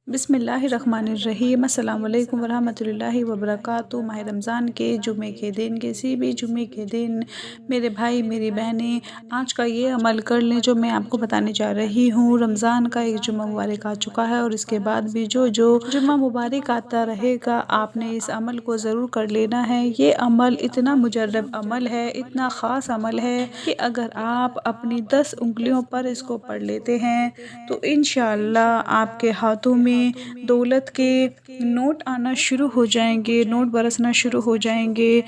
बिस्मिल्लाहिर्रहमानिर्रहीम। अस्सलाम वालेकुम वरहमतुल्लाहि वबरकातुहू। माह रमज़ान के जुमे के दिन, किसी भी जुमे के दिन मेरे भाई मेरी बहनें आज का ये अमल कर लें जो मैं आपको बताने जा रही हूँ। रमज़ान का एक जुम्मा मुबारक आ चुका है और इसके बाद भी जो जुम्मा मुबारक आता रहेगा आपने इस अमल को ज़रूर कर लेना है। ये अमल इतना मुजर्रब अमल है, इतना ख़ास अमल है कि अगर आप अपनी 10 उंगलियों पर इसको पढ़ लेते हैं तो इंशाअल्लाह आपके हाथों में दौलत के नोट आना शुरू हो जाएंगे, नोट बरसना शुरू हो जाएंगे,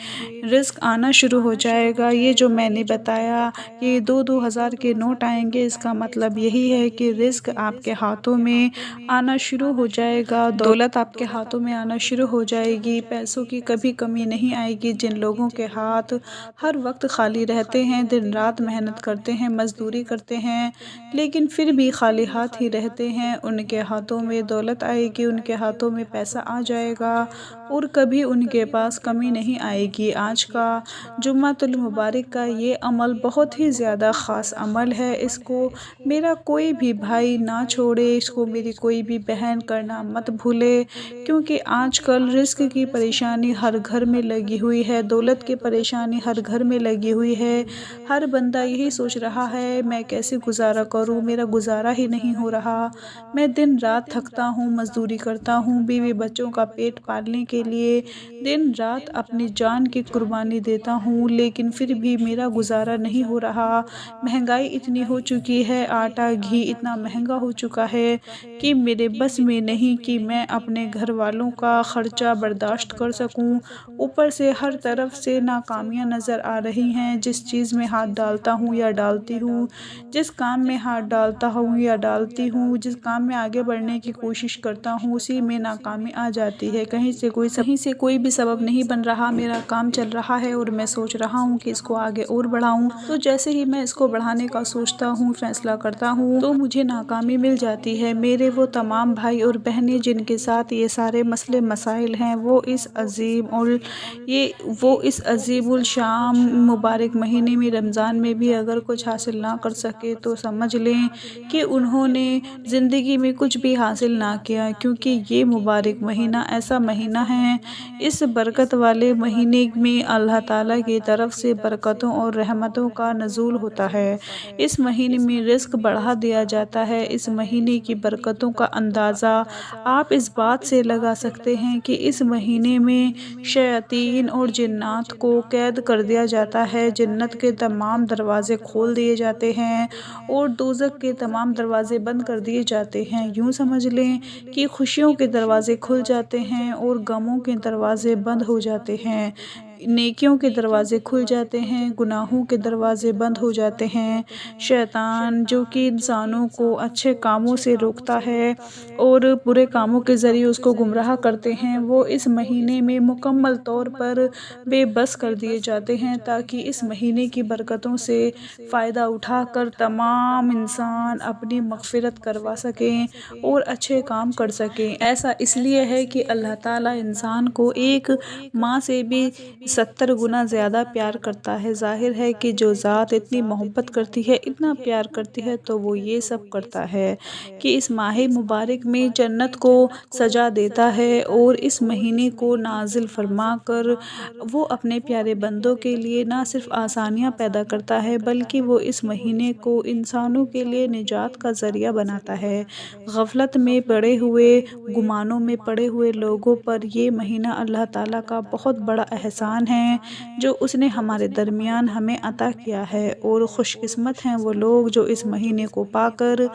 रिस्क आना शुरू हो जाएगा। ये जो मैंने बताया कि 2-2 हज़ार के नोट आएंगे, इसका मतलब यही है कि रिस्क आपके हाथों में आना शुरू हो जाएगा, दौलत आपके हाथों में आना शुरू हो जाएगी, पैसों की कभी कमी नहीं आएगी। जिन लोगों के हाथ हर वक्त खाली रहते हैं, दिन रात मेहनत करते हैं, मजदूरी करते हैं, लेकिन फिर भी खाली हाथ ही रहते हैं, उनके हाथों में दौलत आएगी, उनके हाथों में पैसा आ जाएगा और कभी उनके पास कमी नहीं आएगी। आज का जुम्मातुल मुबारक का ये अमल बहुत ही ज़्यादा ख़ास अमल है। इसको मेरा कोई भी भाई ना छोड़े, इसको मेरी कोई भी बहन करना मत भूले, क्योंकि आजकल रिस्क की परेशानी हर घर में लगी हुई है, दौलत की परेशानी हर घर में लगी हुई है। हर बंदा यही सोच रहा है मैं कैसे गुजारा करूं, मेरा गुजारा ही नहीं हो रहा, मैं दिन रात थकता हूं, मजदूरी करता हूं, बीवी बच्चों का पेट पालने के लिए दिन रात अपनी जान की कुर्बानी देता हूं, लेकिन फिर भी मेरा गुजारा नहीं हो रहा। महंगाई इतनी हो चुकी है, आटा घी इतना महंगा हो चुका है कि मेरे बस में नहीं कि मैं अपने घर वालों का ख़र्चा बर्दाश्त कर सकूं। ऊपर से हर तरफ से नाकामियां नज़र आ रही हैं। जिस चीज़ में हाथ डालता हूं या डालती हूं, जिस काम में हाथ डालता हूं या डालती हूं, जिस काम में आगे बढ़ने की कोशिश करता हूं, उसी में नाकामी आ जाती है। कहीं से कोई भी सबब नहीं बन रहा। मेरा काम चल रहा है और मैं सोच रहा हूँ कि इसको आगे और बढ़ाऊँ, तो जैसे ही मैं इसको बढ़ाने का सोचता हूँ, फैसला करता हूँ, तो मुझे नाकामी मिल जाती है। मेरे वो तमाम भाई और बहनें जिनके साथ ये सारे मसले मसाइल हैं, वो इस अजीमुल शाम मुबारक महीने में, रमज़ान में भी अगर कुछ हासिल ना कर सके तो समझ लें कि उन्होंने ज़िंदगी में कुछ भी हासिल ना किया, क्योंकि ये मुबारक महीना ऐसा महीना है, इस बरकत वाले महीने में अल्लाह ताला की तरफ से बरकतों और रहमतों का नज़ूल होता है। इस महीने में रिज़्क बढ़ा दिया जाता है। इस महीने की बरकतों का अंदाज़ा आप इस बात से लगा सकते हैं कि इस महीने में शयातीन और जिन्नात को कैद कर दिया जाता है, जन्नत के तमाम दरवाज़े खोल दिए जाते हैं और दोज़ख के तमाम दरवाज़े बंद कर दिए जाते हैं। यूँ समझ लें कि खुशियों के दरवाज़े खुल जाते हैं और गमों के दरवाज़े बंद हो जाते हैं, नेकियों के दरवाज़े खुल जाते हैं, गुनाहों के दरवाज़े बंद हो जाते हैं। शैतान जो कि इंसानों को अच्छे कामों से रोकता है और बुरे कामों के ज़रिए उसको गुमराह करते हैं, वो इस महीने में मुकम्मल तौर पर बेबस कर दिए जाते हैं, ताकि इस महीने की बरकतों से फ़ायदा उठाकर तमाम इंसान अपनी मग़फ़िरत करवा सकें और अच्छे काम कर सकें। ऐसा इसलिए है कि अल्लाह ताला इंसान को एक माँ से भी 70 गुना ज़्यादा प्यार करता है। ज़ाहिर है कि जो ज़ात इतनी मोहब्बत करती है, इतना प्यार करती है, तो वो ये सब करता है कि इस माह मुबारक में जन्नत को सजा देता है और इस महीने को नाजिल फरमा कर वो अपने प्यारे बंदों के लिए ना सिर्फ आसानियाँ पैदा करता है, बल्कि वो इस महीने को इंसानों के लिए निजात का ज़रिया बनाता है। गफलत में पड़े हुए, गुमानों में पड़े हुए लोगों पर ये महीना अल्लाह ताला का बहुत बड़ा एहसान है जो उसने हमारे दरमियान हमें अता किया है, और खुशकिस्मत हैं वो लोग जो इस महीने को पाकर,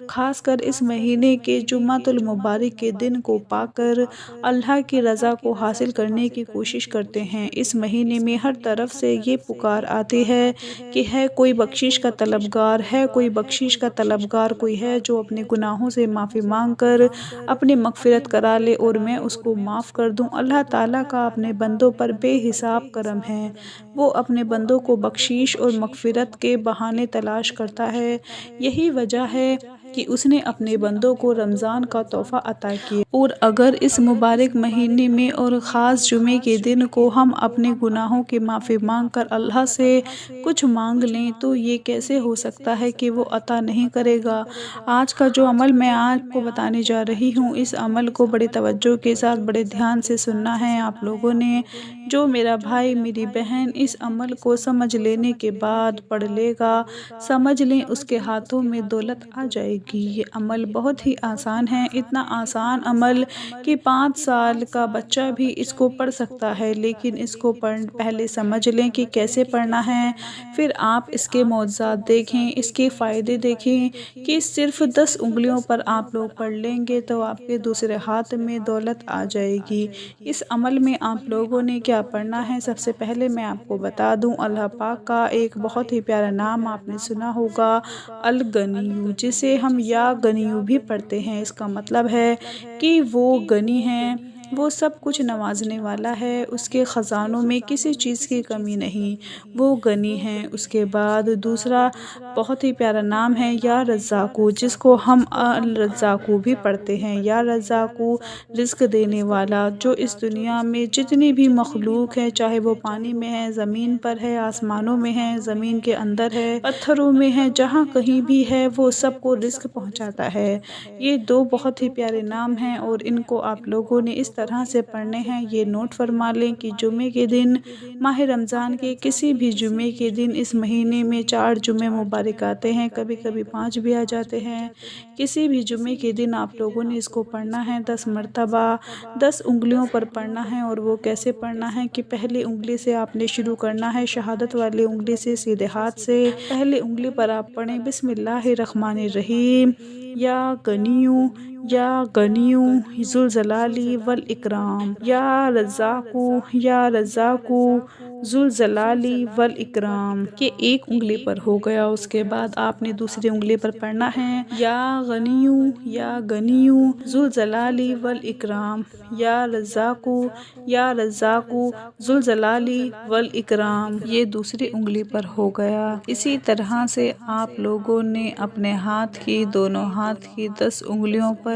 ख़ासकर इस महीने के जुम्मातुल मुबारक के दिन को पाकर अल्लाह की रज़ा को हासिल करने की कोशिश करते हैं। इस महीने में हर तरफ से ये पुकार आती है कि है कोई बख्शिश का तलबगार, है कोई बख्शिश का तलबगार, कोई है जो अपने गुनाहों से माफ़ी मांग कर अपनी मग़फ़िरत करा ले और मैं उसको माफ़ कर दूँ। अल्लाह ताला का अपने बंदों पर बेहिसाब करम है, वो अपने बंदों को बख्शिश और मग़फ़िरत के बहाने तलाश करता है। यही वजह है کہ اس نے اپنے بندوں کو رمضان کا تحفہ عطا کیا، اور اگر اس مبارک مہینے میں اور خاص جمعے کے دن کو ہم اپنے گناہوں کی معافی مانگ کر اللہ سے کچھ مانگ لیں تو یہ کیسے ہو سکتا ہے کہ وہ عطا نہیں کرے گا۔ آج کا جو عمل میں آپ کو بتانے جا رہی ہوں، اس عمل کو بڑی توجہ کے ساتھ بڑے دھیان سے سننا ہے آپ لوگوں نے۔ جو میرا بھائی میری بہن اس عمل کو سمجھ لینے کے بعد پڑھ لے گا، سمجھ لیں اس کے ہاتھوں میں دولت آ جائے گی۔ یہ عمل بہت ہی آسان ہے، اتنا آسان عمل کہ 5 سال کا بچہ بھی اس کو پڑھ سکتا ہے، لیکن اس کو پہلے سمجھ لیں کہ کیسے پڑھنا ہے، پھر آپ اس کے معجزات دیکھیں، اس کے فائدے دیکھیں کہ صرف 10 انگلیوں پر آپ لوگ پڑھ لیں گے تو آپ کے دوسرے ہاتھ میں دولت آ جائے گی۔ اس عمل میں آپ لوگوں نے کیا پڑھنا ہے؟ سب سے پہلے میں آپ کو بتا دوں، اللہ پاک کا ایک بہت ہی پیارا نام آپ نے سنا ہوگا، الغنی، جسے ہم یا غنیو بھی پڑھتے ہیں۔ اس کا مطلب ہے کہ وہ غنی ہے، وہ سب کچھ نوازنے والا ہے، اس کے خزانوں میں کسی چیز کی کمی نہیں، وہ غنی ہے۔ اس کے بعد دوسرا بہت ہی پیارا نام ہے یا رزاقو، جس کو ہم الرزاقو بھی پڑھتے ہیں، یا رزاقو، رزق دینے والا۔ جو اس دنیا میں جتنی بھی مخلوق ہے، چاہے وہ پانی میں ہے، زمین پر ہے، آسمانوں میں ہے، زمین کے اندر ہے، پتھروں میں ہے، جہاں کہیں بھی ہے، وہ سب کو رزق پہنچاتا ہے۔ یہ 2 بہت ہی پیارے نام ہیں اور ان کو آپ لوگوں نے اس طرح سے پڑھنے ہیں۔ یہ نوٹ فرما لیں کہ جمعے کے دن، ماہ رمضان کے کسی بھی جمعے کے دن، اس مہینے میں 4 جمعے مبارک آتے ہیں، کبھی کبھی 5 بھی آ جاتے ہیں، کسی بھی جمعے کے دن آپ لوگوں نے اس کو پڑھنا ہے 10 مرتبہ، 10 انگلیوں پر پڑھنا ہے۔ اور وہ کیسے پڑھنا ہے کہ پہلی انگلی سے آپ نے شروع کرنا ہے، شہادت والی انگلی سے، سیدھے ہاتھ سے۔ پہلی انگلی پر آپ پڑھیں بسم اللہ الرحمن الرحیم، یا غنیو، یا غنیو ذو الجلال والاکرام، یا رزاقو، یا رزاقو ذو الجلال والاکرام، کہ ایک انگلی پر ہو گیا۔ اس کے بعد آپ نے دوسری انگلی پر پڑھنا ہے یا غنیو، یا غنیو ذو الجلال والاکرام، یا رزاقو، یا رزاقو ذو الجلال والاکرام، یہ دوسری انگلی پر ہو گیا۔ اسی طرح سے آپ لوگوں نے اپنے ہاتھ کی، دونوں ہاتھ کی 10 انگلیوں پر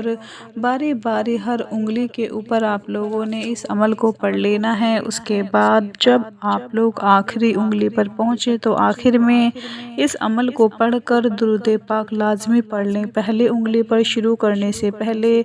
باری باری ہر انگلی کے اوپر آپ لوگوں نے اس عمل کو پڑھ لینا ہے۔ اس کے بعد جب آپ لوگ آخری انگلی پر پہنچے تو آخر میں اس عمل کو پڑھ کر درود پاک لازمی پڑھ لیں۔ پہلی انگلی پر شروع کرنے سے پہلے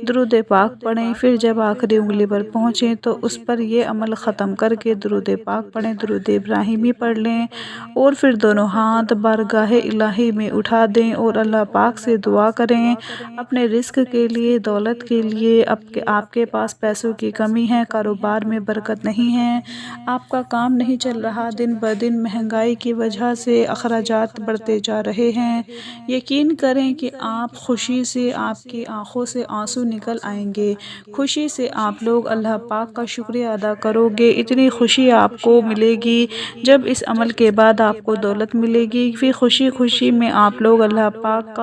درود پاک پڑھیں، پھر جب آخری انگلی پر پہنچیں تو اس پر یہ عمل ختم کر کے درود پاک پڑھیں، درود ابراہیمی پڑھ لیں، اور پھر دونوں ہاتھ بارگاہ الہی میں اٹھا دیں اور اللہ پاک سے دعا کریں اپنے رزق کے لیے، دولت کے لیے۔ آپ کے پاس پیسوں کی کمی ہے، کاروبار میں برکت نہیں ہے، آپ کا کام نہیں چل رہا، دن بدن مہنگائی کی وجہ سے اخراجات بڑھتے جا رہے ہیں، یقین کریں کہ آپ خوشی سے، آپ کی آنکھوں سے آنسو نکل آئیں گے، خوشی سے آپ لوگ اللہ پاک کا شکریہ ادا کرو گے۔ اتنی خوشی آپ کو ملے گی جب اس عمل کے بعد آپ کو دولت ملے گی، پھر خوشی خوشی میں آپ لوگ اللہ پاک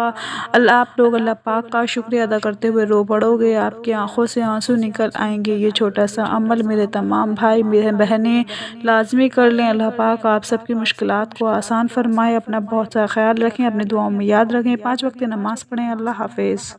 کا شکریہ ادا کرتے ہوئے رو پڑو گے، آپ کی آنکھوں سے آنسو نکل آئیں گے۔ یہ چھوٹا سا عمل میرے تمام بھائی بہنیں لازمی کر لیں۔ اللہ پاک آپ سب کی مشکلات کو آسان فرمائے۔ اپنا بہت سا خیال رکھیں، اپنے دعاؤں میں یاد رکھیں، 5 وقت نماز پڑھیں۔ اللہ حافظ۔